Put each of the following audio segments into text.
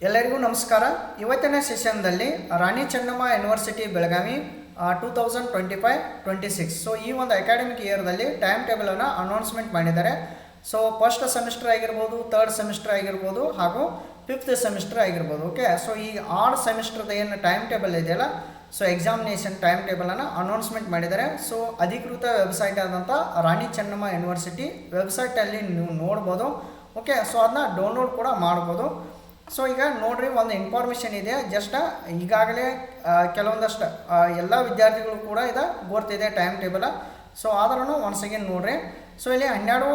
ಎಲ್ಲರಿಗೂ ನಮಸ್ಕಾರ. ಇವತ್ತಿನ ಸೆಷನ್ದಲ್ಲಿ ರಾಣಿ ಚೆನ್ನಮ್ಮ ಯೂನಿವರ್ಸಿಟಿ ಬೆಳಗಾವಿ 2025-26 ಸೊ ಈ ಒಂದು ಅಕಾಡೆಮಿಕ್ ಇಯರ್ದಲ್ಲಿ ಟೈಮ್ ಟೇಬಲನ್ನು ಅನೌನ್ಸ್ಮೆಂಟ್ ಮಾಡಿದ್ದಾರೆ. ಸೊ ಫಸ್ಟ್ ಸೆಮಿಸ್ಟರ್ ಆಗಿರ್ಬೋದು, ಥರ್ಡ್ ಸೆಮಿಸ್ಟರ್ ಆಗಿರ್ಬೋದು ಹಾಗೂ ಫಿಫ್ತ್ ಸೆಮಿಸ್ಟರ್ ಆಗಿರ್ಬೋದು. ಓಕೆ, ಸೊ ಈ 6 ಸೆಮಿಸ್ಟರ್ದ ಏನು ಟೈಮ್ ಟೇಬಲ್ ಇದೆಯಲ್ಲ, ಸೊ ಎಕ್ಸಾಮಿನೇಷನ್ ಟೈಮ್ ಟೇಬಲನ್ನು ಅನೌನ್ಸ್ಮೆಂಟ್ ಮಾಡಿದ್ದಾರೆ. ಸೊ ಅಧಿಕೃತ ವೆಬ್ಸೈಟ್ ಆದಂಥ ರಾಣಿ ಚೆನ್ನಮ್ಮ ಯೂನಿವರ್ಸಿಟಿ ವೆಬ್ಸೈಟಲ್ಲಿ ನೀವು ನೋಡ್ಬೋದು. ಓಕೆ, ಸೊ ಅದನ್ನ ಡೌನ್ಲೋಡ್ ಕೂಡ ಮಾಡ್ಬೋದು. ಸೊ ಈಗ ನೋಡ್ರಿ, ಒಂದು ಇನ್ಫಾರ್ಮೇಷನ್ ಇದೆ. ಜಸ್ಟ್ ಈಗಾಗಲೇ ಕೆಲವೊಂದಷ್ಟು ಎಲ್ಲ ವಿದ್ಯಾರ್ಥಿಗಳು ಕೂಡ ಇದು ಗೊತ್ತಿದೆ ಟೈಮ್ ಟೇಬಲ್. ಸೊ ಆದ್ರೂ ಒನ್ಸ್ ಅಗೇನ್ ನೋಡ್ರಿ. ಸೊ ಇಲ್ಲಿ 12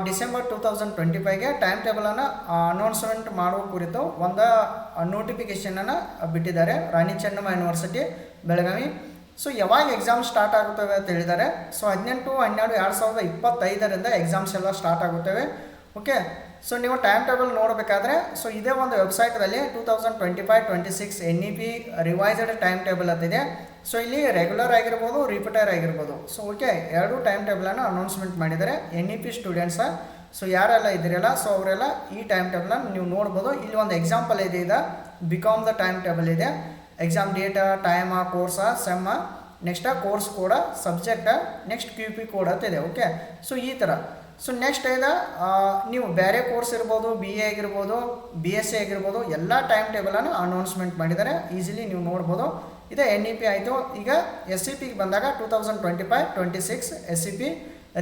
ಡಿಸೆಂಬರ್ 2025ಗೆ ಟೈಮ್ ಟೇಬಲನ್ನು ಅನೌನ್ಸ್ಮೆಂಟ್ ಮಾಡುವ ಕುರಿತು ಒಂದು ನೋಟಿಫಿಕೇಷನನ್ನು ಬಿಟ್ಟಿದ್ದಾರೆ ರಾಣಿ ಚೆನ್ನಮ್ಮ ಯೂನಿವರ್ಸಿಟಿ ಬೆಳಗಾವಿ. ಸೊ ಯಾವಾಗ ಎಕ್ಸಾಮ್ ಸ್ಟಾರ್ಟ್ ಆಗುತ್ತವೆ ಅಂತ ಹೇಳಿದ್ದಾರೆ. ಸೊ 18-12-2025ರಿಂದ ಎಕ್ಸಾಮ್ಸ್ ಎಲ್ಲ ಸ್ಟಾರ್ಟ್ ಆಗುತ್ತವೆ. ಓಕೆ, ಸೊ ನೀವು ಟೈಮ್ ಟೇಬಲ್ ನೋಡಬೇಕಾದ್ರೆ ಸೊ ಇದೇ ಒಂದು ವೆಬ್ಸೈಟಲ್ಲಿ 2025-26 NEP ರಿವೈಸ್ಡ್ ಟೈಮ್ ಟೇಬಲ್ ಅಂತಿದೆ. ಸೊ ಇಲ್ಲಿ ರೆಗ್ಯುಲರ್ ಆಗಿರ್ಬೋದು, ರಿಪೀಟರ್ ಆಗಿರ್ಬೋದು. ಸೊ ಓಕೆ, ಎರಡು ಟೈಮ್ ಟೇಬಲನ್ನು ಅನೌನ್ಸ್ಮೆಂಟ್ ಮಾಡಿದ್ದಾರೆ NEP ಸ್ಟೂಡೆಂಟ್ಸ. ಸೊ ಯಾರೆಲ್ಲ ಇದ್ದೀರಲ್ಲ, ಸೊ ಅವರೆಲ್ಲ ಈ ಟೈಮ್ ಟೇಬಲನ್ನು ನೀವು ನೋಡ್ಬೋದು. ಇಲ್ಲಿ ಒಂದು ಎಕ್ಸಾಂಪಲ್ ಇದೆ, ಇದು ಬಿಕಾಮ್ದ ಟೈಮ್ ಟೇಬಲ್ ಇದೆ. Exam date, time, course, sem, next course code, subject, next QP code ಅಂತ ಇದೆ. ಓಕೆ, ಸೊ ಈ ಥರ. ಸೊ ನೆಕ್ಸ್ಟ್ ಇದೆ ನೀವು ಬೇರೆ ಕೋರ್ಸ್ ಇರ್ಬೋದು, BA ಆಗಿರ್ಬೋದು, BSc ಆಗಿರ್ಬೋದು, ಎಲ್ಲ ಟೈಮ್ ಟೇಬಲನ್ನು ಅನೌನ್ಸ್ಮೆಂಟ್ ಮಾಡಿದ್ದಾರೆ. ಈಸಿಲಿ ನೀವು ನೋಡ್ಬೋದು. ಇದೆ NEP ಆಯಿತು. ಈಗ SCPಗೆ ಬಂದಾಗ 2025-26 SCP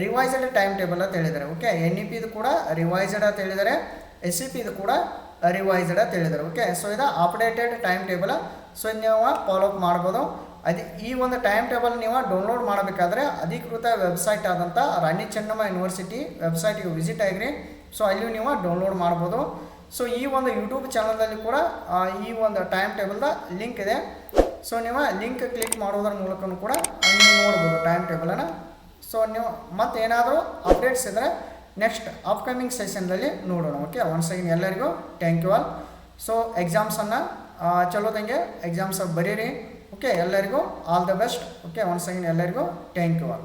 ರಿವೈಸ್ಡ್ ಟೈಮ್ ಟೇಬಲ್ ಅಂತ ಹೇಳಿದ್ದಾರೆ. ಓಕೆ, NEPದು ಕೂಡ ರಿವೈಸ್ಡ್ ಅಂತ ಹೇಳಿದ್ದಾರೆ, SCPದು ಕೂಡ ರಿವೈಸ್ಡ್ ಅಂತ ಹೇಳಿದ್ದಾರೆ. ಓಕೆ, ಸೊ ಇದು ಅಪ್ಡೇಟೆಡ್ ಟೈಮ್ ಟೇಬಲ್. ಸೊ ನೀವು ಫಾಲೋಅಪ್ ಮಾಡ್ಬೋದು. ಈ ಒಂದು ಟೈಮ್ ಟೇಬಲ್ ನೀವು ಡೌನ್ಲೋಡ್ ಮಾಡಬೇಕಾದ್ರೆ ಅಧಿಕೃತ ವೆಬ್ಸೈಟ್ ಆದಂಥ ರಾಣಿ ಚೆನ್ನಮ್ಮ ಯೂನಿವರ್ಸಿಟಿ ವೆಬ್ಸೈಟ್ಗೆ ವಿಸಿಟ್ ಆಗಿರಿ. ಸೊ ಅಲ್ಲಿ ನೀವು ಡೌನ್ಲೋಡ್ ಮಾಡ್ಬೋದು. ಸೊ ಈ ಒಂದು ಯೂಟ್ಯೂಬ್ ಚಾನಲಲ್ಲಿ ಕೂಡ ಈ ಒಂದು ಟೈಮ್ ಟೇಬಲ್ದ ಲಿಂಕ್ ಇದೆ. ಸೊ ನೀವು ಲಿಂಕ್ ಕ್ಲಿಕ್ ಮಾಡೋದ್ರ ಮೂಲಕ ಕೂಡ ನೀವು ನೋಡ್ಬೋದು ಟೈಮ್ ಟೇಬಲನ್ನು. ಸೊ ನೀವು ಮತ್ತೇನಾದರೂ ಅಪ್ಡೇಟ್ಸ್ ಇದ್ದರೆ ನೆಕ್ಸ್ಟ್ ಅಪ್ಕಮಿಂಗ್ ಸೆಷನ್ದಲ್ಲಿ ನೋಡೋಣ. ಓಕೆ, ಒನ್ಸ್ ಅಗೇನ್ ಎಲ್ಲರಿಗೂ ಥ್ಯಾಂಕ್ ಯು ಆಲ್. ಸೊ ಎಕ್ಸಾಮ್ಸನ್ನು ಚಲೋದಂಗೆ ಎಕ್ಸಾಮ್ಸ್ ಬರೀರಿ. ಓಕೆ, ಎಲ್ಲರಿಗೂ all the best. Okay, once again ಎಲ್ಲರಿಗೂ ಥ್ಯಾಂಕ್ ಯು ಆಲ್.